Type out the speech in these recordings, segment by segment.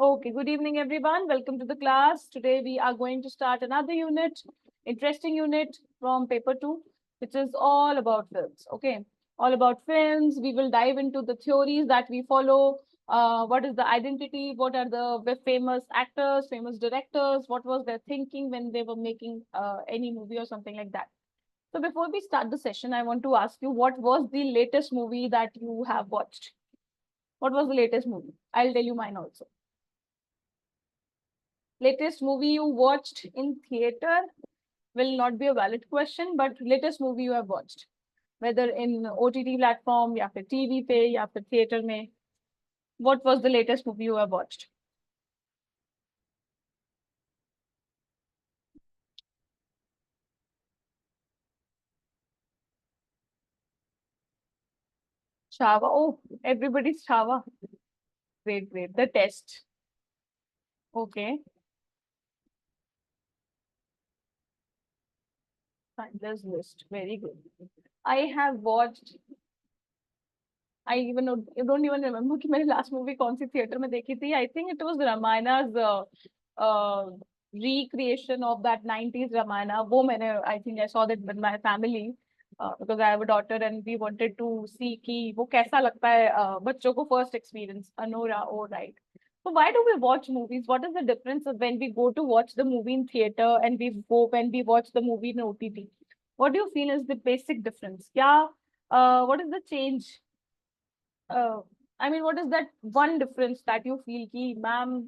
Okay, good evening, everyone. Welcome to the class. Today we are going to start another unit, interesting unit from paper 2, which is all about films. Okay, all about films. We will dive into the theories that we follow. What is the identity? What are the famous actors, famous directors? What was their thinking when they were making any movie or something like that? So before we start the session, I want to ask you, what was the latest movie that you have watched? What was the latest movie? I'll tell you mine also. Latest movie you watched in theater will not be a valid question, but latest movie you have watched, whether in OTT platform या फिर TV पे या फिर theater में, what was the latest movie you have watched? Chava. Oh, everybody's Chava. Great, great. The Test. Okay. Schindler's List. Very good. I have watched. I don't even remember कि मैंने last movie कौन सी theater में देखी थी. I think it was Ramayana's recreation of that 90s Ramayana. वो मैंने I think I saw that with my family because I have a daughter and we wanted to see कि वो कैसा लगता है बच्चों को first experience. Anora, oh right. So why do we watch movies? What is the difference of when we go to watch the movie in theater and when we watch the movie in OTT? What do you feel is the basic difference? क्या what is the change I mean what is that one difference that you feel कि ma'am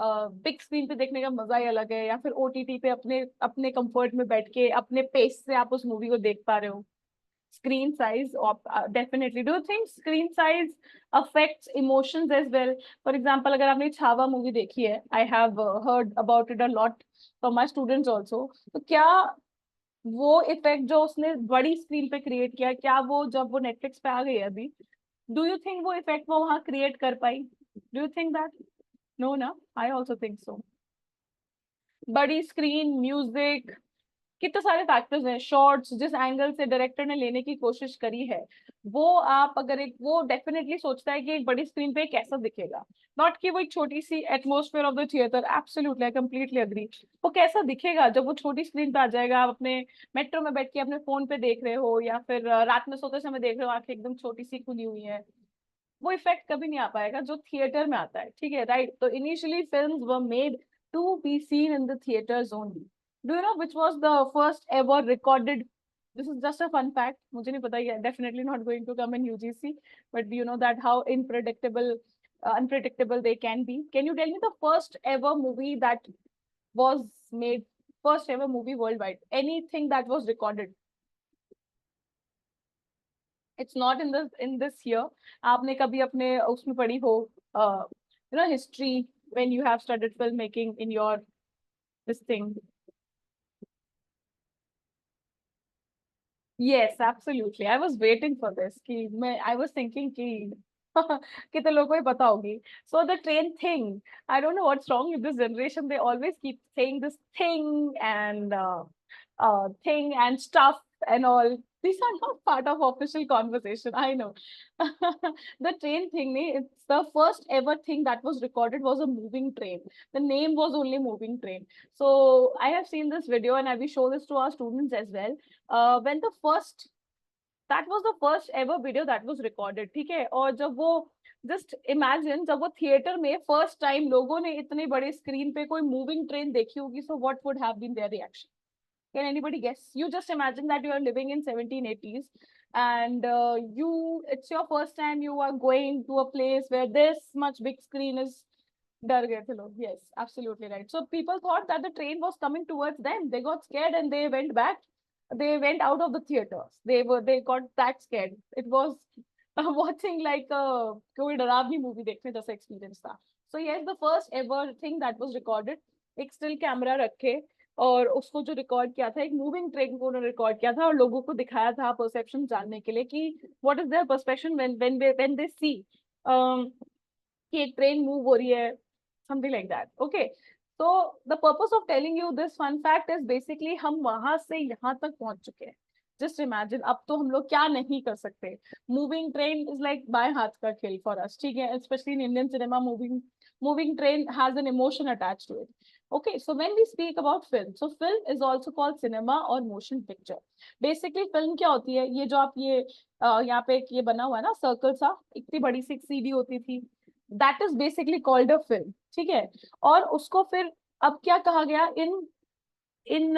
big screen पे देखने का मजा ही अलग है या फिर ओटीटी पे अपने अपने कंफर्ट में बैठ के अपने पेस से आप उस मूवी को देख पा रहे हो screen size definitely do you think screen size affects emotions as well for example अगर आपने छावा मूवी देखी है I have heard about it a lot from my students also तो क्या वो इफेक्ट जो उसने बड़ी स्क्रीन पे क्रिएट किया क्या वो जब वो नेटफ्लिक्स पे आ गई है अभी डू यू थिंक वो इफेक्ट वो वहां क्रिएट कर पाई do you think that no ना आई ऑल्सो थिंक सो बड़ी स्क्रीन म्यूजिक कितने सारे फैक्टर्स हैं शॉर्ट्स जिस एंगल से डायरेक्टर ने लेने की कोशिश करी है वो आप अगर एक वो डेफिनेटली सोचता है कि एक बड़ी स्क्रीन पे कैसा दिखेगा नॉट कि वो एक छोटी सी atmosphere of the theatre absolutely I completely agree वो कैसा दिखेगा जब वो छोटी स्क्रीन पे आ जाएगा आप अपने मेट्रो में बैठ के अपने फोन पे देख रहे हो या फिर रात में सोते समय देख रहे हो आंखें एकदम छोटी सी खुली हुई है वो इफेक्ट कभी नहीं आ पाएगा जो थिएटर में आता है ठीक है राइट तो initially films were made to be seen in the theatres only do you know which was the first ever recorded this is just a fun fact मुझे नहीं पता ये definitely not going to come in UGC but you know that how unpredictable they can you tell me the first ever movie that was made first ever movie worldwide anything that was recorded it's not in this year आपने कभी अपने उसमें पढ़ी हो you know history when you have studied film making in your this thing yes absolutely I was waiting for this कि मैं I was thinking कि कितने लोगों को ही पता होगी so the train thing I don't know what's wrong with this generation they always keep saying this thing and stuff and all. These are not part of official conversation. I know. The train thing, it's the first ever thing that was recorded was a moving train. The name was only moving train. So I have seen this video and I will show this to our students as well. When the first that was the first ever video that was recorded ठीक है और जब वो just imagine जब वो theatre में first time लोगों ने इतने बड़े स्क्रीन पे कोई मूविंग ट्रेन देखी होगी so what would have been their reaction can anybody guess? You just imagine that you are living in 1780s and it's your first time you are going to a place where this much big screen is डर गए थे लोग yes absolutely right so people thought that the train was coming towards them they got scared and they went back they went out of the theaters they got that scared it was watching like a कोई डरावनी movie देखने जैसा experience था so yes the first ever thing that was recorded एक still camera रखे और उसको जो रिकॉर्ड किया था एक मूविंग ट्रेन को उन्होंने रिकॉर्ड किया था और लोगों को दिखाया था परसेप्शन जानने के लिए कि what is their perception when they see कि एक ट्रेन मूव हो रही है something like that okay so the purpose of telling you this fun fact is basically हम वहां से यहाँ तक पहुंच चुके हैं जस्ट इमेजिन अब तो हम लोग क्या नहीं कर सकते मूविंग ट्रेन इज लाइक बाय हाथ का खेल फॉर अस ठीक है specially in Indian cinema moving moving train has an emotion attached to it. Okay, so when we speak about film, so film is also called cinema or motion picture. Basically film क्या होती है, ये जो आप ये यहाँ पे एक ये बना हुआ है ना सर्कल सा, इतनी बड़ी सी सीडी होती थी, that is basically called a film, ठीक है। और उसको फिर अब क्या कहा गया in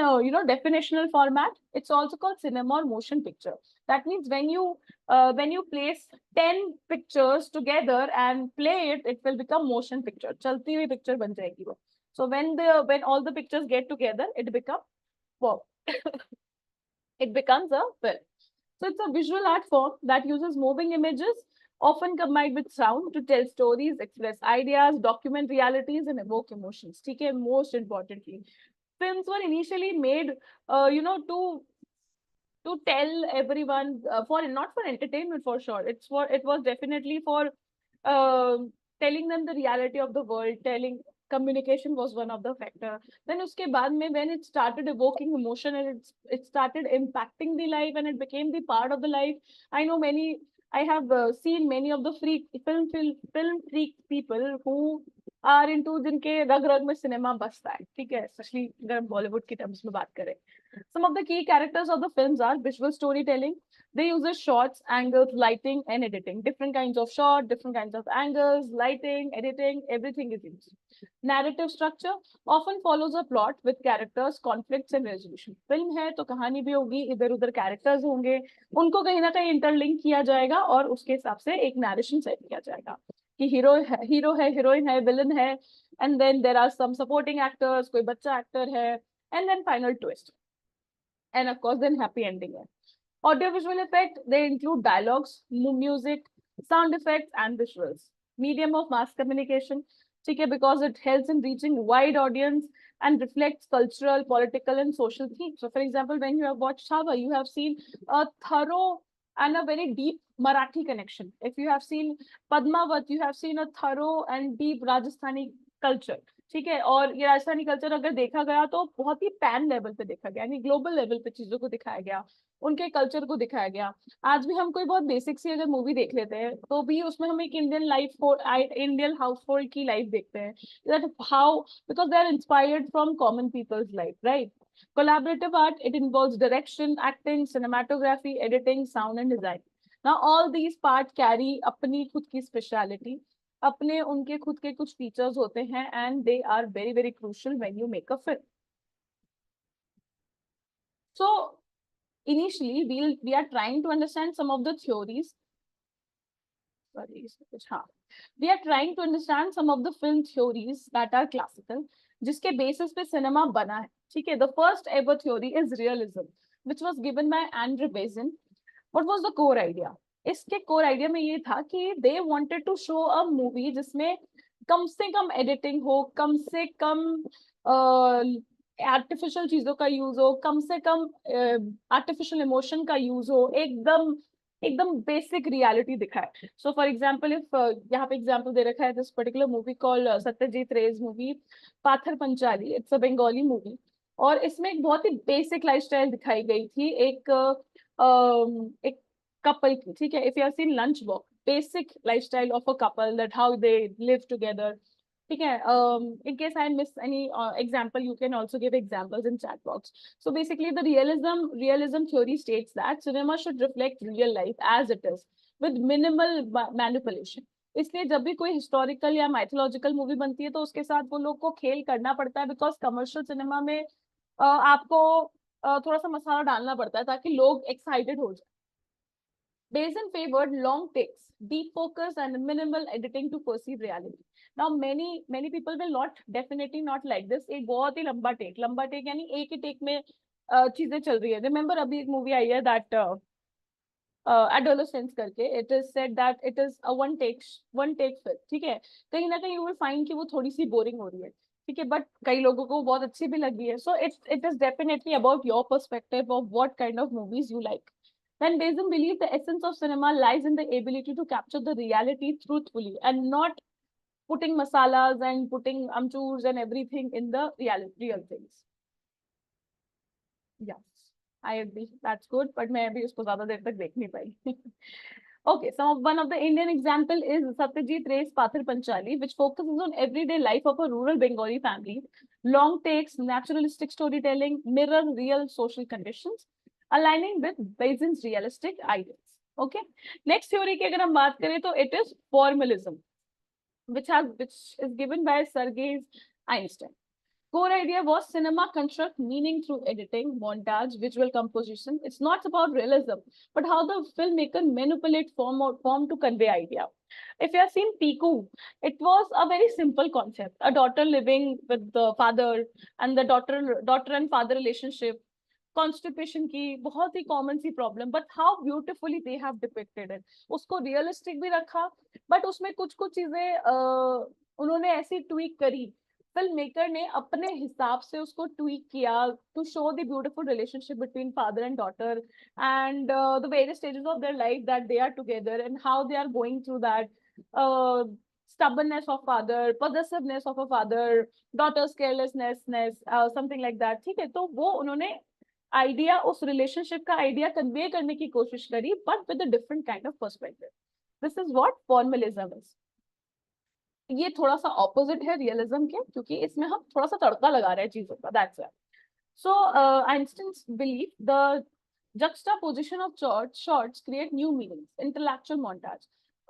definitional format, it's also called cinema or motion picture. That means when you place 10 pictures together and play it, it will become motion picture, chalti hui picture ban jayegi wo. So when all the pictures get together, it becomes wow, it becomes a film. So it's a visual art form that uses moving images, often combined with sound, to tell stories, express ideas, document realities, and evoke emotions. Okay, most importantly, films were initially made, to tell everyone, for not for entertainment for sure. It was definitely for uh, telling them the reality of the world. Telling communication was one of the factor. Then uske baad mein, when it started evoking emotion and it started impacting the life and it became the part of the life. I know many. I have seen many of the film freak people who are into जिनके रग रग में cinema बसता है, ठीक है, specially अगर हम बॉलीवुड की टर्म्स में बात करें. Some of the key characters of the films are visual storytelling. They use shots, angles, lighting, and editing. Different kinds of shot, different kinds of angles, lighting, editing, everything is used. Narrative structure often follows a plot with characters, conflicts, and resolution. Film है तो कहानी भी होगी, इधर उधर characters होंगे, उनको कहीं ना कहीं इंटरलिंक किया जाएगा और उसके हिसाब से एक नरेशन सेट किया जाएगा कि हीरो है, हीरोइन है, विलन है, and then there are some supporting actors, कोई बच्चा एक्टर है, and then final twist, and of course then happy ending है. Audiovisual effect, they include dialogues, music, sound effects, and visuals. Medium of mass communication, ठीक है, because it helps in reaching wide audience and reflects cultural, political, and social themes. So, for example, when you have watched Chhawa, you have seen a thorough and a very deep Marathi connection. If you have seen Padmavat, you have seen a thorough and deep Rajasthani culture. ठीक है, और ये Rajasthani culture अगर देखा गया तो बहुत ही pan level पे देखा गया, यानी ग्लोबल लेवल पे चीजों को दिखाया गया, उनके कल्चर को दिखाया गया. आज भी हम कोई बहुत बेसिक सी अगर मूवी देख लेते हैं तो भी उसमें हम एक इंडियन हाउस होल्ड की लाइफ देखते हैं, that how, because they are inspired from common people's life, right. Collaborative art, it involves direction, acting, cinematography, editing, sound, and design. Now, all these parts carry अपनी खुद की speciality, अपने उनके खुद के कुछ features होते हैं, and they are very, very crucial when you make a film. So, initially, we are trying to understand some of the theories. Sorry, we are trying to understand some of the film theories that are classical, जिसके basis पे cinema बना है, ठीक है. The first ever theory is realism, which was given by Andre Bazin. What was the core idea? इसके core idea में ये था कि they wanted to show a movie जिसमें कम से कम editing हो, कम से कम आर्टिफिशियल चीजों का यूज हो, कम से कम आर्टिफिशियल इमोशन का यूज हो, एकदम एकदम बेसिक रियलिटी दिखाए. सो फॉर एग्जाम्पल, इफ यहाँ पे एग्जाम्पल दे रखा है this particular movie call Satyajit Ray's movie Pather Panchali, it's a Bengali movie, और इसमें एक बहुत ही बेसिक लाइफस्टाइल दिखाई गई थी एक कपल की, ठीक है. If you have seen lunch box, basic lifestyle of a couple, that how they live together, ठीक है. In case I miss any example, you can also give examples in chat box. So basically the realism theory states that cinema should reflect real life as it is with minimal manipulation. इसलिए जब भी कोई historical या mythological movie बनती है तो उसके साथ वो लोग को खेल करना पड़ता है, बिकॉज कमर्शियल सिनेमा में आपको थोड़ा सा मसाला डालना पड़ता है ताकि लोग एक्साइटेड हो जाए. Bazin favored long takes, deep focus, and minimal editing to perceive reality. Now, many people will not definitely not like this. एक बहुत ही लंबा take यानी एक ही take में चीजें चल रही है. Remember अभी एक movie आई है that adolescence करके, it is said that it is a one take film, ठीक है. कहीं ना कहीं you will find कि वो थोड़ी सी boring हो रही है, ठीक है, but कई लोगों को बहुत अच्छी भी लगी है. So it is definitely about your perspective of what kind of movies you like. Then Bazin believed the essence of cinema lies in the ability to capture the reality truthfully and not putting masalas and putting amchurs and everything in the real things. Yes, I agree. That's good, but मैं अभी उसको ज़्यादा देर तक देख नहीं पाई. Okay, so one of the Indian example is Satyajit Ray's Pathir Panchali, which focuses on everyday life of a rural Bengali family. Long takes, naturalistic storytelling, mirror real social conditions, aligning with Bazin's realistic ideals. Okay, next theory की अगर हम बात करें तो it is formalism, which is given by Sergei Einstein. Core idea was cinema construct meaning through editing, montage, visual composition. It's not about realism, but how the filmmaker manipulate form to convey idea. If you have seen Piku, it was a very simple concept. A daughter living with the father and the daughter and father relationship, constipation की बहुत ही common C problem, but how beautifully they have depicted it. उसको realistic भी रखा, but उसमें कुछ कुछ चीजें उन्होंने ऐसी tweak करी, फिल्म मेकर ने अपने हिसाब से उसको ट्वीक किया to show the beautiful relationship between father and daughter and the various stages of their life that they are together and how they are going through that stubbornness of father, possessiveness of a father, daughter's carelessness, something like that. ठीक है, तो वो उन्होंने idea, उस relationship का idea convey करने की कोशिश करी, but with a different kind of perspective. This is what formalism is. ये थोड़ा सा ऑपोजिट है रियलिज्म के, क्योंकि इसमें हम थोड़ा सा तड़का लगा रहे हैं चीजों का. That's why. So Einstein's believe the juxtaposition of shots create new meanings, intellectual montage.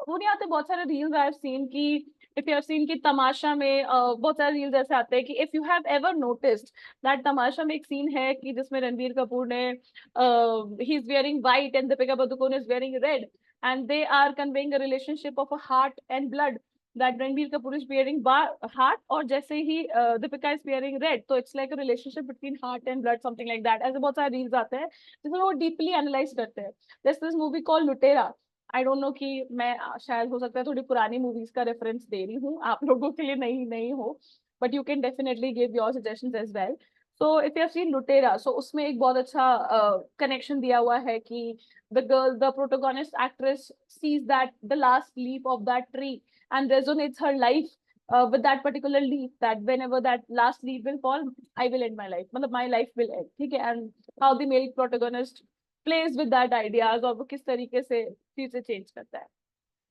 वो नहीं आते बहुत सारे रील्स आई हैव सीन की, इफ यू हैव सीन की तमाशा में बहुत सारे रील्स ऐसे आते हैं कि if you have ever noticed that Tamasha में एक सीन है कि जिसमें रणबीर कपूर ने he is wearing white and Deepika Padukone is wearing red and they are conveying a relationship of a heart and blood, that Ranbir Kapoor is wearing heart और जैसे ही Deepika is wearing red, तो it's like a relationship between heart and blood, something like that. ऐसे बहुत सारे reels आते हैं जिसमें वो deeply analyze करते हैं. There's this movie called Lutera. I don't know कि मैं शायद हो सकता है थोड़ी पुरानी movies का reference दे रही हूँ आप लोगों के लिए, नहीं हो, but you can definitely give your suggestions as well. So if you have seen Lutera, so उसमें एक बहुत अच्छा connection दिया हुआ है कि the protagonist actress sees that the last leaf of that tree and resonates her life with that particular leaf, that whenever that last leaf will fall, I will end my life. मतलब my life will end. ठीक है? And how the male protagonist plays with that ideas और वो किस तरीके से चीजें change करता है.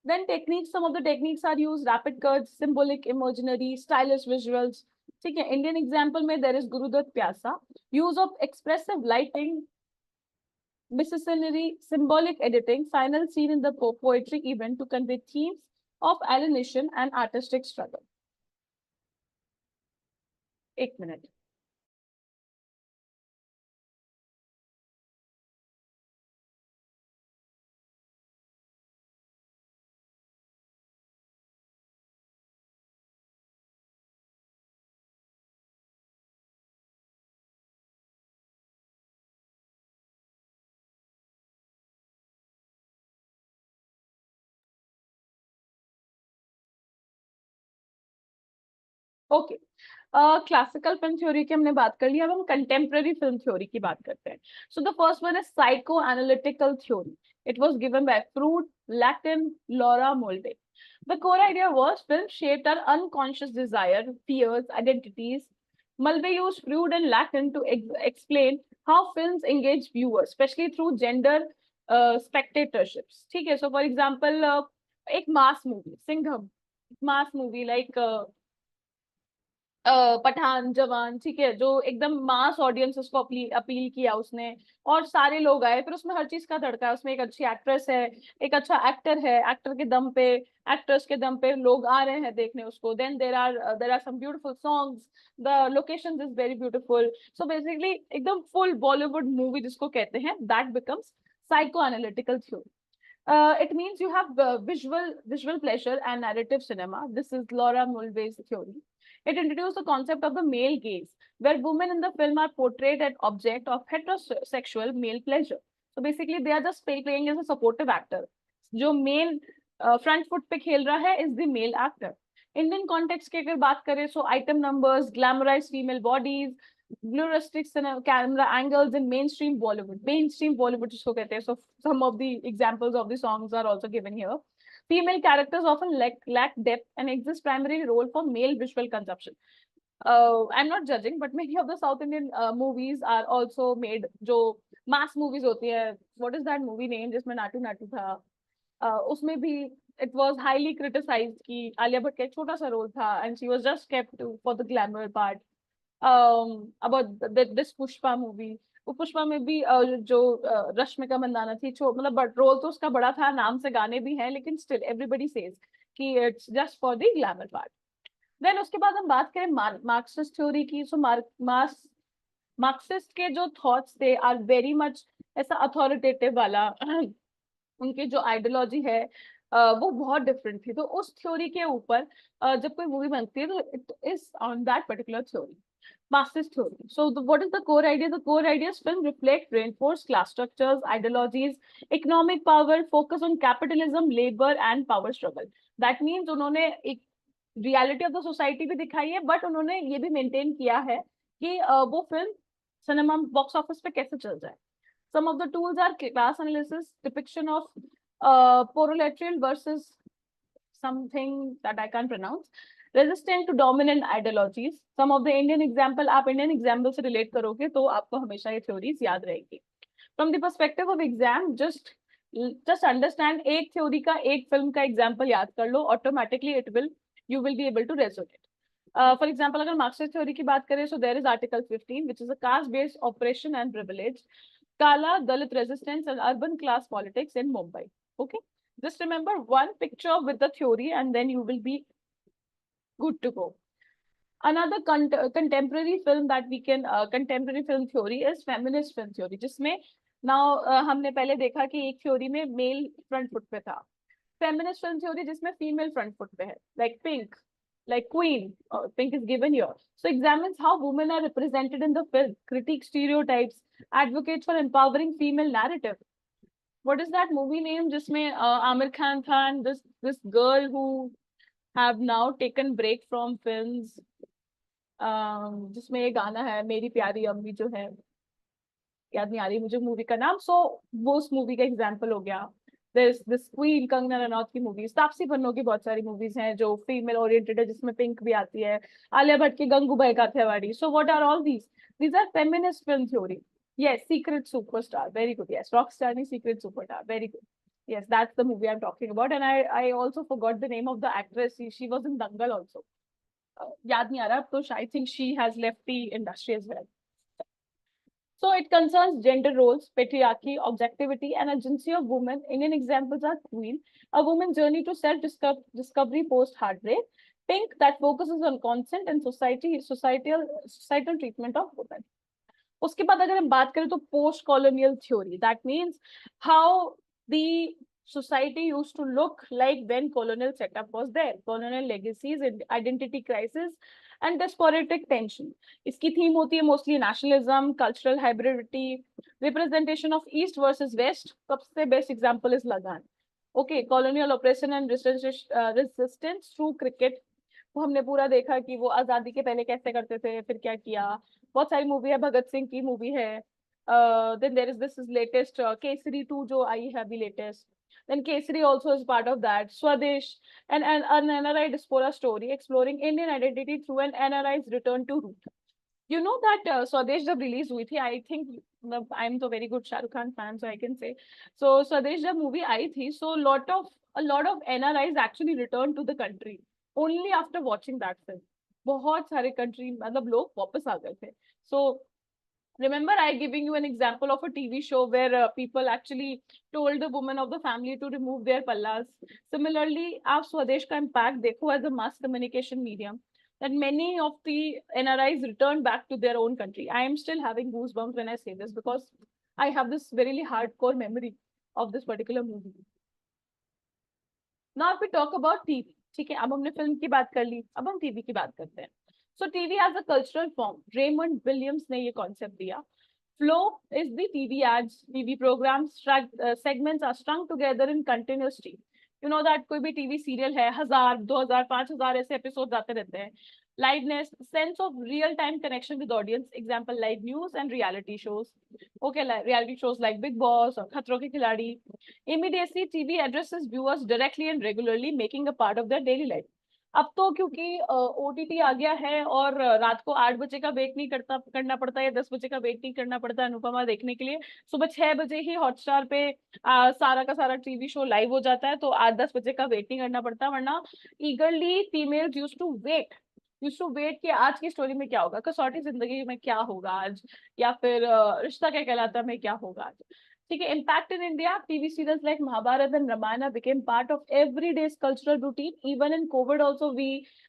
Then techniques, some of the techniques are used: rapid cuts, symbolic imaginary, stylish visuals. ठीक है? Indian example में there is Gurudutt Pyasa, use of expressive lighting, miscegenary, symbolic editing, final scene in the poetry event to convey themes of alienation and artistic struggle. एक minute. Okay, classical film theory की हमने बात कर ली, अब हम contemporary film theory की बात करते हैं. So the first one is psychoanalytical theory. It was given by Freud, Lacan, Laura Mulvey. The core idea was film shaped our unconscious desire, fears, identities. Mulvey used Freud and Lacan to explain how films engage viewers, especially through gender spectatorships. ठीक है, so for example, एक mass movie, Singham, mass movie like Pathan, जवान, ठीक है, जो एकदम mass audience उसको appeal किया उसने, और सारे लोग आए, फिर उसमें हर चीज का तड़का है. उसमें एक अच्छी एक्ट्रेस है, एक अच्छा एक्टर है, एक्टर के दम पे, एक्ट्रेस के दम पे लोग आ रहे हैं देखने उसको. Then there are some beautiful songs, the locations is very beautiful. So basically एकदम फुल बॉलीवुड मूवी जिसको कहते हैं, that becomes psychoanalytical theory. It means you have visual pleasure and narrative cinema. This is Laura Mulvey's theory. It introduced the concept of the male gaze, where women in the film are portrayed as object of heterosexual male pleasure. So basically, they are just playing as a supportive actor. जो main front foot पे खेल रहा है is the male actor. Indian context की अगर बात करें, so item numbers, glamorized female bodies, blurristic camera angles in mainstream Bollywood जिसको कहते हैं. So some of the examples of the songs are also given here. Female characters often lack depth and exist primarily role for male visual consumption. I'm not judging, but many of the South Indian movies are also made जो mass movies होती है. What is that movie name जिसमें नाटू नाटू था? उसमें भी it was highly criticised कि आलिया भट्ट का एक छोटा सा रोल था and she was just kept for the glamour part. About this Pushpa movie, वो पुष्पा में भी जो रश्मिका मंदाना थी, मतलब बट रोल तो उसका बड़ा था, नाम से गाने भी हैं, लेकिन स्टिल एवरीबडी सेज कि it's just for the glamour part. Then उसके बाद हम बात करें मार्क्सिस्ट थ्योरी की. सो मार्क्सिस्ट के जो थॉट्स थे आर वेरी मच ऐसा अथॉरिटेटिव वाला. उनकी जो आइडियोलॉजी है वो बहुत डिफरेंट थी. तो उस थ्योरी के ऊपर जब कोई मूवी बनती है तो it is on that particular theory, Marxist theory. So what is the core idea? The core ideas film reflect reinforced class structures, ideologies, economic power, focus on capitalism, labor and power struggle. That means उन्होंने एक reality of the society भी दिखाई है, but उन्होंने ये भी maintain किया है कि वो फिल्म सिनेमा बॉक्स ऑफिस पे कैसे चल जाए. Some of the tools are class analysis, depiction of proletariat versus something that I can't pronounce, resistant to dominant ideologies. Some of the Indian example, आप Indian example से relate करोगे तो आपको हमेशा ये theories याद रहेगी. From the perspective of exam, just understand एक theory का एक film का example याद कर लो, automatically you will be able to resonate. For example, अगर Marxist theory की बात करें, so there is Article 15, which is a caste-based oppression and privilege, Kala, Dalit resistance and urban class politics in Mumbai. Okay, just remember one picture with the theory and then you will be good to go. Another contemporary film that we can contemporary film theory is feminist film theory, जिसमें now हमने पहले देखा कि एक theory में male front foot पे था. Feminist film theory जिसमें female front foot पे है, like Pink, like Queen, Pink is given here. So examines how women are represented in the film, critique stereotypes, advocates for empowering female narrative. What is that movie name जिसमें Amir Khan था and this girl who have now taken break from films, जिसमें ये गाना है मेरी प्यारी अम्मी जो है, याद नहीं आ रही मुझे मूवी का नाम. सो वो उस मूवी का एग्जांपल हो गया. दिस क्वीन, कंगना रनौत की मूवीज, तापसी पन्नू की बहुत सारी मूवीज हैं जो फीमेल ओरिएंटेड है, जिसमें पिंक भी आती है, आलिया भट्ट की Gangubai Kathiawadi. So what are all these are feminist film theory. Yes, Secret Superstar, very good. Yes, Rockstar nahi Secret Superstar, very good. Yes, that's the movie I'm talking about. And I also forgot the name of the actress. She was in Dangal also. याद नहीं आ रहा तो I think she has left the industry as well. So it concerns gender roles, patriarchy, objectivity, and agency of women. Indian examples are Queen, a woman's journey to self-discovery post-heartbreak. Pink, that focuses on consent and societal treatment of women. उसके बाद अगर हम बात करें तो post colonial theory, that means how the society used to look like when colonial setup was there, colonial legacies, identity crisis and despotic tension. इसकी theme होती है mostly nationalism, cultural hybridity, representation of east versus West. सबसे best example is लगान. Okay, colonial operation and resistance through cricket. वो हमने पूरा देखा कि वो आजादी के पहले कैसे करते थे, फिर क्या किया. बहुत सारी मूवी है, भगत सिंह की मूवी है. Then there is this is latest Kesari 2 जो आई है अभी latest. Then Kesari also is part of that. Swadesh, an NRI diaspora story exploring Indian identity through an NRI's return to root. You know that Swadesh जब release हुई थी, I think I'm तो very good Shah Rukh Khan fan, so I can say. So Swadesh जब movie आई थी, so a lot of NRIs actually returned to the country only after watching that film. बहुत सारे country मतलब लोग वापस आ गए थे. So remember I giving you an example of a TV show where people actually told the women of the family to remove their pallas. Similarly, आप स्वदेश का impact देखो as a mass communication medium, that many of the NRIs returned back to their own country. I am still having goosebumps when I say this because I have this really hardcore memory of this particular movie. Now if we talk about TV, ठीक है, अब हमने film की बात कर ली, अब हम TV की बात करते हैं. So TV as a cultural form, Raymond Williams ने ये concept दिया. Flow is the TV ads, TV programs, segments are strung together in continuous stream. You know that कोई भी TV serial है, 1000, 2000, 5000 ऐसे episodes आते रहते हैं. Liveness, sense of real-time connection with audience. Example live news and reality shows. Okay, reality shows like Big Boss or Khatron Ke Khiladi. Immediacy, TV addresses viewers directly and regularly, making a part of their daily life. अब तो क्योंकि OTT आ गया है और रात को 8 बजे का वेट नहीं करना पड़ता या 10 बजे का वेट नहीं करना पड़ता अनुपमा देखने के लिए। सुबह 6 बजे ही हॉटस्टार पे सारा का सारा टीवी शो लाइव हो जाता है, तो 8-10 बजे का वेट नहीं करना पड़ता। वरना eagerly females use to wait कि आज की स्टोरी में क्या होगा, कसौटी जिंदगी में क्या होगा आज, या फिर रिश्ता क्या कहलाता है में क्या होगा आज। ठीक है, impact in India, TV serials like Mahabharata and Ramayana became part of everyday's cultural routine. Even in COVID also,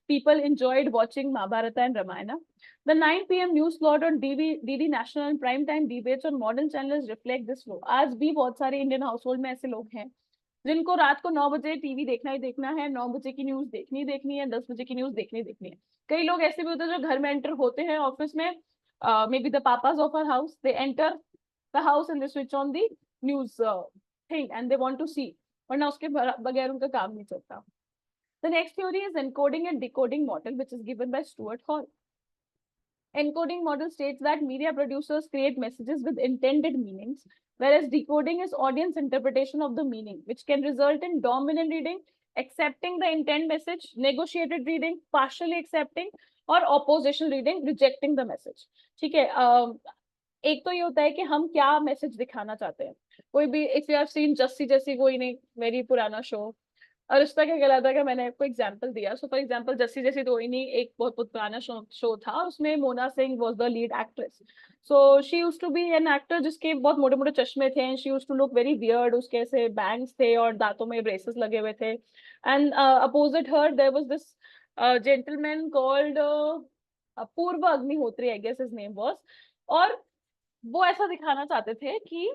people enjoyed watching Mahabharata and Ramayana. The 9 p.m. news slot on DD National and primetime debates on modern channels reflect this flow. आज भी बहुत सारे Indian household में ऐसे लोग हैं जिनको रात को 9 बजे टीवी देखना ही देखना है, 9 बजे की न्यूज देखनी है, 10 बजे की न्यूज देखनी है। कई लोग ऐसे भी होते हैं जो घर में एंटर होते हैं ऑफिस में, may be the papas of our house, they enter the house and they switch on the news thing and they want to see, वरना उसके बगैर उनका काम नहीं चलता। The next theory is encoding and decoding model, which is given by Stuart Hall. Encoding model states that media producers create messages with intended meanings, whereas decoding is audience interpretation of the meaning, which can result in dominant reading, accepting the intent message, negotiated reading, partially accepting, और oppositional reading, rejecting the message. ठीक है, एक तो ये होता है कि हम क्या मैसेज दिखाना चाहते हैं। कोई भी, if you have seen Jassi जैसी, कोई नहीं, वेरी पुराना शो, और रिश्ता क्या कहलाता है, कि मैंने आपको एग्जांपल दिया। सो फॉर एग्जांपल जस्सी जैसी तो ही नहीं, एक बहुत बहुत पुराना शो था, उसमें Mona Singh was the lead actress. So she used to be an actor जिसके बहुत मोटे मोटे चश्मे थे, and she used to look very weird, उसके ऐसे बैंग्स थे और दांतों में ब्रेसेस लगे हुए थे। And opposite her there was this gentleman called Purv Agnihotri, I guess his name was. और वो ऐसा दिखाना चाहते थे कि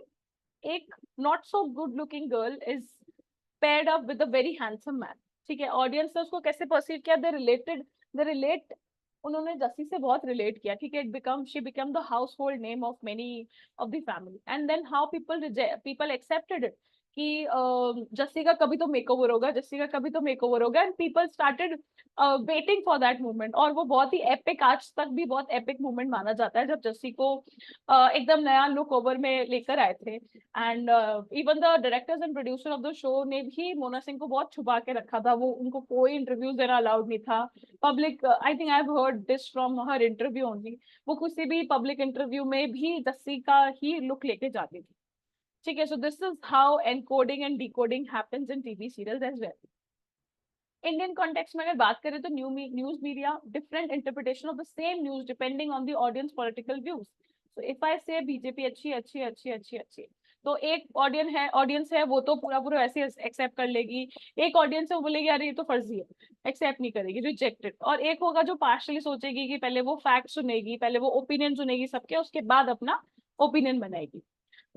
एक not so good looking girl is paired up with a very handsome man. ठीक है, ऑडियंस ने उसको कैसे परसीव किया, दे रिलेट, उन्होंने जस्सी से बहुत रिलेट किया। ठीक है, she become the household name of many of the family, and then how people accepted it कि जस्सी का कभी तो मेकओवर होगा, जस्सी का कभी तो मेकओवर होगा, and people started waiting for that movement. और वो बहुत ही एपिक, आज तक भी बहुत एपिक मूवमेंट माना जाता है जब जस्सी को एकदम नया लुक ओवर में लेकर आए थे। And even the directors and producer of the show ने भी मोना सिंह को बहुत छुपा के रखा था, वो उनको कोई इंटरव्यूज देना अलाउड नहीं था। Public, I think I have heard this from her interview only, वो किसी भी पब्लिक इंटरव्यू में भी जस्सी का ही लुक लेके जाती थी। ठीक है, so this is how encoding and decoding happens in TV serials as well. Indian context में अगर बात करें तो news media different interpretation of the same news depending on the audience political views. So if I say BJP अच्छी अच्छी अच्छी अच्छी अच्छी, तो एक ऑडियंस है वो तो पूरा पूरा ऐसे एक्सेप्ट कर लेगी। एक ऑडियंस है वो बोलेगी अरे ये तो फर्जी है, एक्सेप्ट नहीं करेगी, रिजेक्टेड। और एक होगा जो पार्शली सोचेगी कि पहले वो फैक्ट सुनेगी, पहले वो ओपिनियन सुनेगी सबके, उसके बाद अपना ओपिनियन बनाएगी।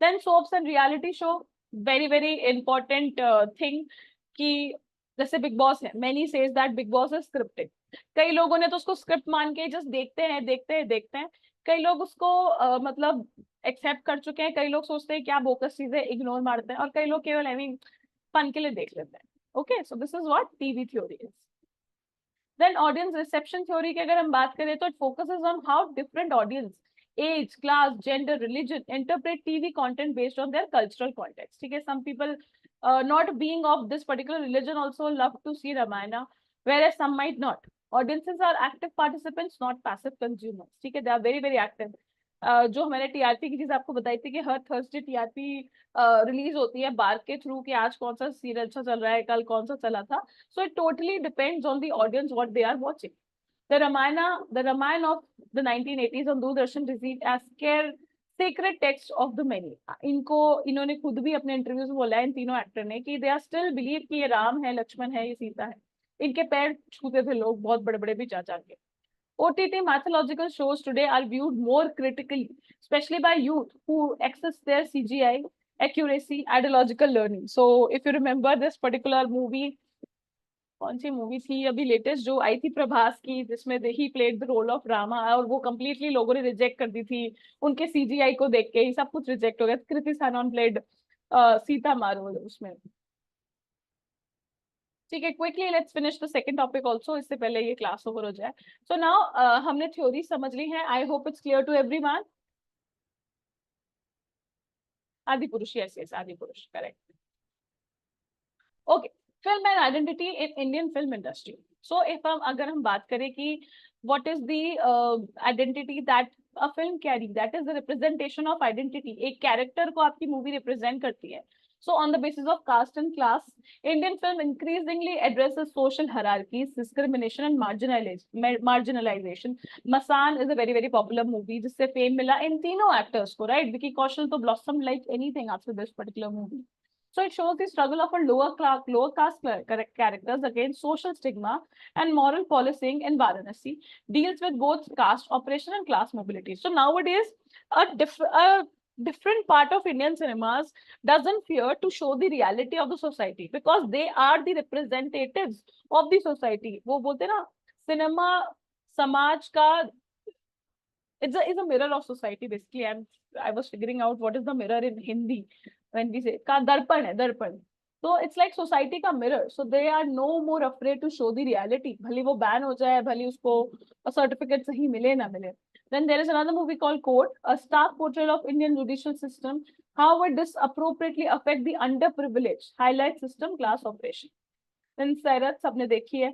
Then soaps and reality show, very very important thing, कि जैसे बिग बॉस है, many says that Bigg Boss is scripted. कई लोगों ने तो उसको स्क्रिप्ट मान के जस्ट देखते हैं। कई लोग उसको मतलब एक्सेप्ट कर चुके हैं, कई लोग सोचते हैं क्या बोकस चीजें, इग्नोर मारते हैं, और कई लोग केवल आई मीन फन के लिए देख लेते हैं। Okay, so this is what TV theory is. Then audience reception theory की अगर हम बात करें तो it focuses on how different audience, age, class, gender, religion interpret TV content based on their cultural context. ठीक है, some people not being of this particular religion also love to see Ramayana, whereas some might not. Audiences are active participants, not passive consumers. ठीक है, they are very very active. जो मैंने TRP की चीज आपको बताई थी कि हर थर्सडे टीआरपी रिलीज होती है बार के थ्रू कि आज कौन सा सीरियल अच्छा चल रहा है, कल कौन सा चला था। So it totally depends on the audience what they are watching. The Ramayana of the 1980s on Doordarshan received as sacred text of the many. इन्होंने खुद भी अपने इंटरव्यूज में बोला है, इन तीनों एक्टर ने, कि दे आर स्टिल बिलीव कि ये राम है, लक्ष्मण है, ये सीता है। इनके पैर छूते थे लोग, बहुत बड़े बड़े भी जा जाके। OTT mythological shows today are viewed more critically, especially by youth who access their CGI accuracy, ideological learning. So if you remember this particular movie, कौन सी मूवी थी अभी लेटेस्ट जो आई थी प्रभास की, जिसमें he played the role of Rama, और वो completely लोगों ने रिजेक्ट कर दी थी, उनके सीजीआई को देख के ही सब कुछ रिजेक्ट हो गया। कृति सनन प्लेड सीता मारो उसमें। ठीक है, quickly let's finish the second topic also, इससे पहले ये क्लास ओवर हो जाए। सो नाउ हमने थ्योरी समझ ली है, I hope it's clear to everyone. Adipurush, yes yes, Adipurush, correct. Okay, film and identity in Indian film industry. So if अगर हम बात करें कि what is the identity that a film carry, that is the representation of identity. एक character को आपकी movie represent करती है. So on the basis of caste and class, Indian film increasingly addresses social hierarchies, discrimination and marginalization. Masan is a very very popular movie जिससे fame मिला इन तीनों actors को, right? Vicky Kaushal तो blossomed like anything after this particular movie. So it shows the struggle of a lower caste characters against social stigma and moral policing in Varanasi, deals with both caste oppression and class mobility. So nowadays, a different part of Indian cinemas doesn't fear to show the reality of the society because they are the representatives of the society. वो बोलते ना cinema समाज का it's a mirror of society basically. I was figuring out what is the mirror in Hindi when we say का दर्पण है दर्पण. So it's like society का mirror. So they are no more afraid to show the reality. भले वो ban हो जाए, भले उसको certificate सही मिले ना मिले. Then there is another movie called Court, a stark portrayal of Indian judicial system, how it disappropriately affect the underprivileged, highlight system class operation. Then Sairat सबने देखी है.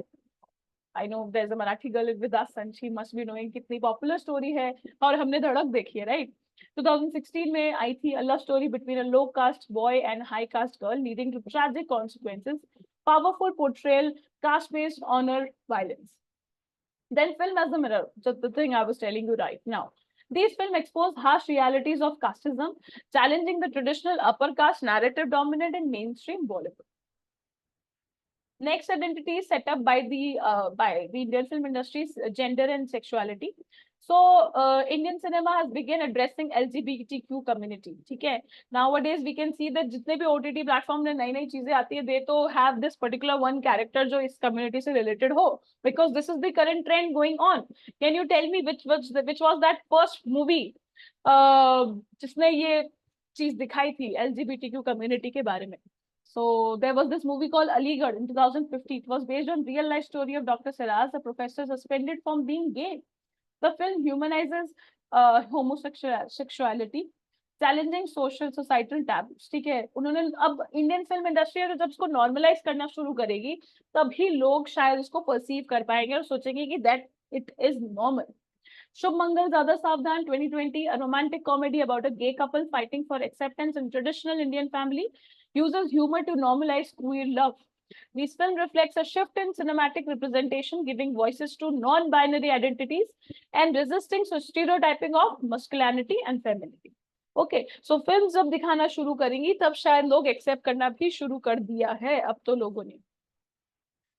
I know there's a Marathi girl with us and she must be knowing कितनी popular story है और हमने धड़क देखी है, right? 2016 में आई थी a love story between a low caste boy and high caste girl leading to tragic consequences. Powerful portrayal, caste-based honor violence. Then film as a mirror, just the thing I was telling you right now. These films expose harsh realities of casteism, challenging the traditional upper caste narrative dominant in mainstream Bollywood. Next identity is set up by the Indian film industry's gender and sexuality. So Indian cinema has begun addressing LGBTQ community. ठीक है? Nowadays we can see that जितने भी OTT platform में नई नई चीजें आती है, they तो have this particular one character जो इस community से related हो, because this is the current trend going on. Can you tell me which was that first movie जिसने ये चीज दिखाई थी LGBTQ community के बारे में? So there was this movie called Aligarh in 2015. It was based on real life story of Dr. Siraz, a professor suspended from being gay. The film humanizes homosexuality, challenging social societal taboos. ठीक है, उन्होंने अब Indian film industry है तो जब इसको normalise करना शुरू करेगी तभी लोग शायद इसको परसीव कर पाएंगे और सोचेंगे कि that it is normal. Shubh Mangal Zyada Savdhan 2020, a romantic comedy about a gay couple fighting for acceptance in traditional Indian family, uses humor to normalize queer love. This film reflects a shift in cinematic representation, giving voices to non-binary identities and resisting stereotyping of masculinity and femininity. Okay, so films जब दिखाना शुरू करेंगी तब शायद लोग accept करना भी शुरू कर दिया है अब तो लोगों ने.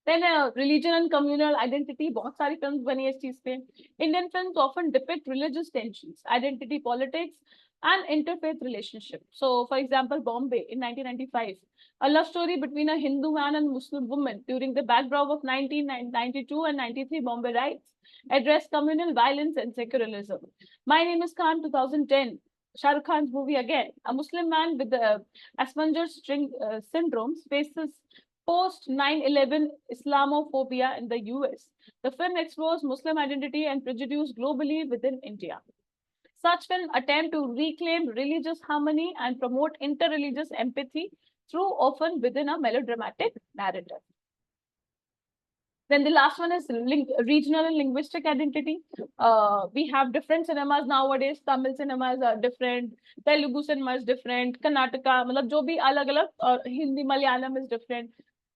Then religion and communal identity, बहुत सारी films बनी है इस चीज पे. Indian films often depict religious tensions, identity politics, and interfaith relationship. So, for example, Bombay in 1995, a love story between a Hindu man and Muslim woman during the backdrop of 1992 and 93 Bombay riots, addressed communal violence and secularism. My Name is Khan 2010. Shah Rukh Khan's movie again. A Muslim man with the Asperger's syndrome faces post 9/11 Islamophobia in the US. The film explores Muslim identity and prejudice globally within India. Such films attempt to reclaim religious harmony and promote interreligious empathy through often within a melodramatic narrative. Then the last one is regional and linguistic identity. We have different cinemas nowadays. Tamil cinemas are different. Telugu cinema is different. Karnataka, मतलब जो भी अलग-अलग, और Hindi, Malayalam is different.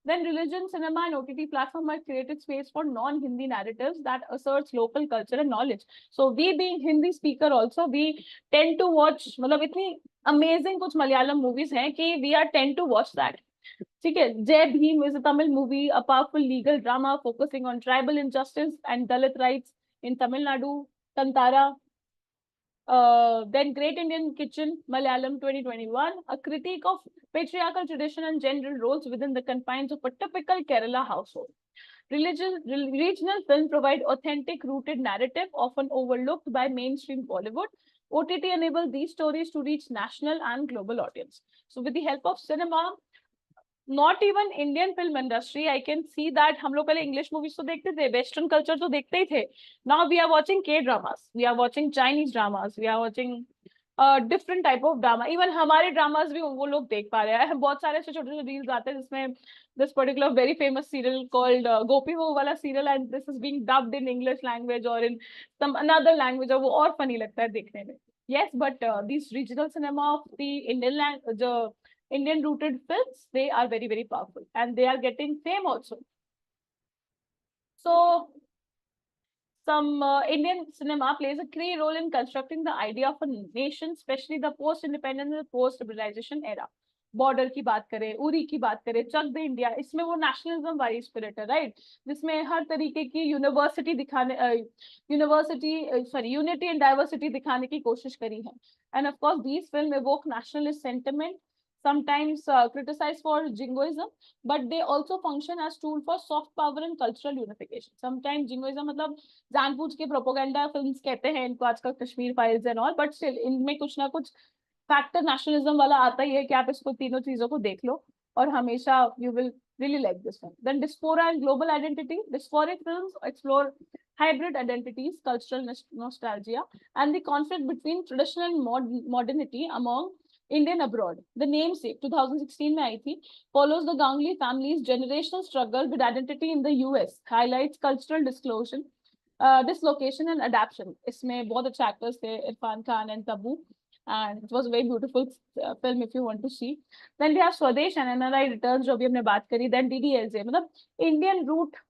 Then religion, cinema, and OTT platform have created space for non-Hindi narratives that asserts local culture and knowledge. So we being Hindi speaker also, we tend to watch, मतलब इतनी amazing कुछ Malayalam movies हैं कि we are tend to watch that. ठीक है, Jai Bhim is a Tamil movie, a powerful legal drama focusing on tribal injustice and Dalit rights in Tamil Nadu. Kantara. Then Great Indian Kitchen, Malayalam 2021, a critique of patriarchal tradition and gender roles within the confines of a typical Kerala household. Regional films provide authentic, rooted narrative, often overlooked by mainstream Bollywood. OTT enables these stories to reach national and global audience. So with the help of cinema, not even Indian film industry, I can see that हम लोग पहले English movies तो देखते थे, Western culture तो देखते ही थे. Now we are watching K dramas, we are watching Chinese dramas, we are watching different type of drama, even हमारे ड्रामास भी वो लोग देख पा रहे हैं। बहुत सारे ऐसे छोटे छोटे रील्स आते हैं जिसमें this particular very famous serial called Gopi Bahu वाला serial, and this is being dubbed in English language और इन सम अनदर लैंग्वेज, और वो और फनी लगता है देखने में। yes, but these regional cinema of the the Indian rooted films, they are very very powerful and they are getting fame also. So some Indian cinema plays a key role in constructing the idea of a nation, especially the post-independence and post-civilization era. Border की बात करें, उरी की बात करें, चक दे India, इसमें वो nationalism वाली spirit है, राइट, जिसमें हर तरीके की यूनिवर्सिटी दिखाने, यूनिटी एंड डाइवर्सिटी दिखाने की कोशिश करी है। End of course these film evoke nationalist sentiment, sometimes criticized for jingoism, but they also function as tool for soft power and cultural unification. Sometimes jingoism मतलब जानबूझ के प्रोपोगंडा फिल्म्स कहते हैं इनको आजकल, Kashmir files and all, but still इनमें कुछ ना कुछ फैक्टर नेशनलिज्म वाला आता ही है कि आप इसको तीनों चीजों को देख लो और हमेशा you will really like this one. Then diaspora and global identity. Diasporic films explore hybrid identities, cultural nostalgia, and the conflict between traditional and modernity among Indian abroad. The Namesake 2016 में आई थी, follows the Ganguly family's generational struggle with identity in the US, highlights cultural dislocation and adaptation. इसमें बहुत अच्छे actors थे, Irfan Khan and Tabu, and it was a very beautiful film if you want to see. Then we have Swadesh and NRI returns, जो भी हमने बात करी. Then DDLJ, मतलब Indian root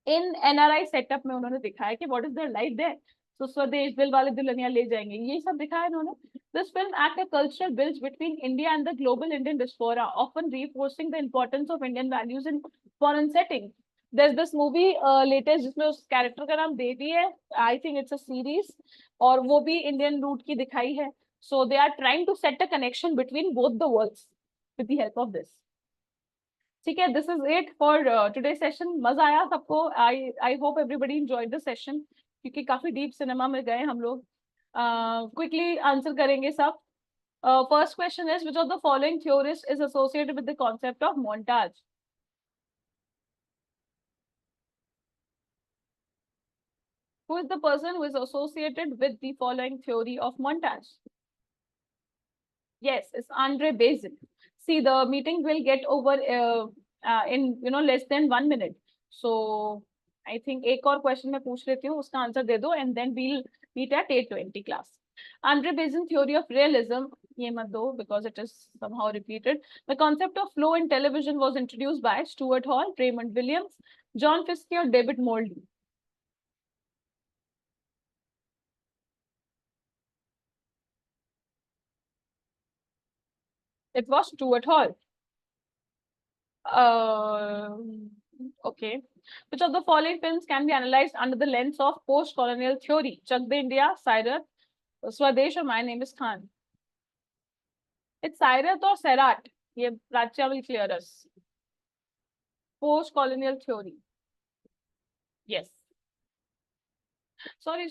in NRI setup में उन्होंने दिखाया कि what is their life there. So Swades, दिल वाले दुल्हनिया ले जाएंगे, ये सब दिखाया इन्होंने. This film act a cultural bridge between India and the global Indian diaspora, often reinforcing the importance of Indian values in foreign setting. There's this movie latest जिसमें उस कैरेक्टर का नाम देवी है, I think it's a series, और वो भी Indian root की दिखाई है. So they are trying to set a connection between both the worlds with the help of this. ठीक है, this is it for today session. मजा आया सबको? I hope everybody enjoyed the session, क्योंकि काफी डीप सिनेमा में गए हम लोग. क्विकली आंसर करेंगे सब. First question is, which of the following theorist is associated with the concept of montage? Who is the person who is associated with the following theory of montage? Yes, it's Andre Bazin. See, the meeting will get over in less than 1 minute. So I think एक और question मैं पूछ लेती हूँ, उसका answer दे दो, and then we'll meet at 8:20 class. Andre Bazin theory of realism, ये मत दो because it is somehow repeated. The concept of flow in television was introduced by Stuart Hall, Raymond Williams, John Fiske, or David Morley. It was Stuart Hall. Okay. Which of the following films can be analyzed under the lens of post-colonial theory? Chak De India, Sairat, Swadesh, or My Name is Khan? It's Sairat or Sairat. ये Prachya will clear us. Post-colonial theory. Yes. Sorry,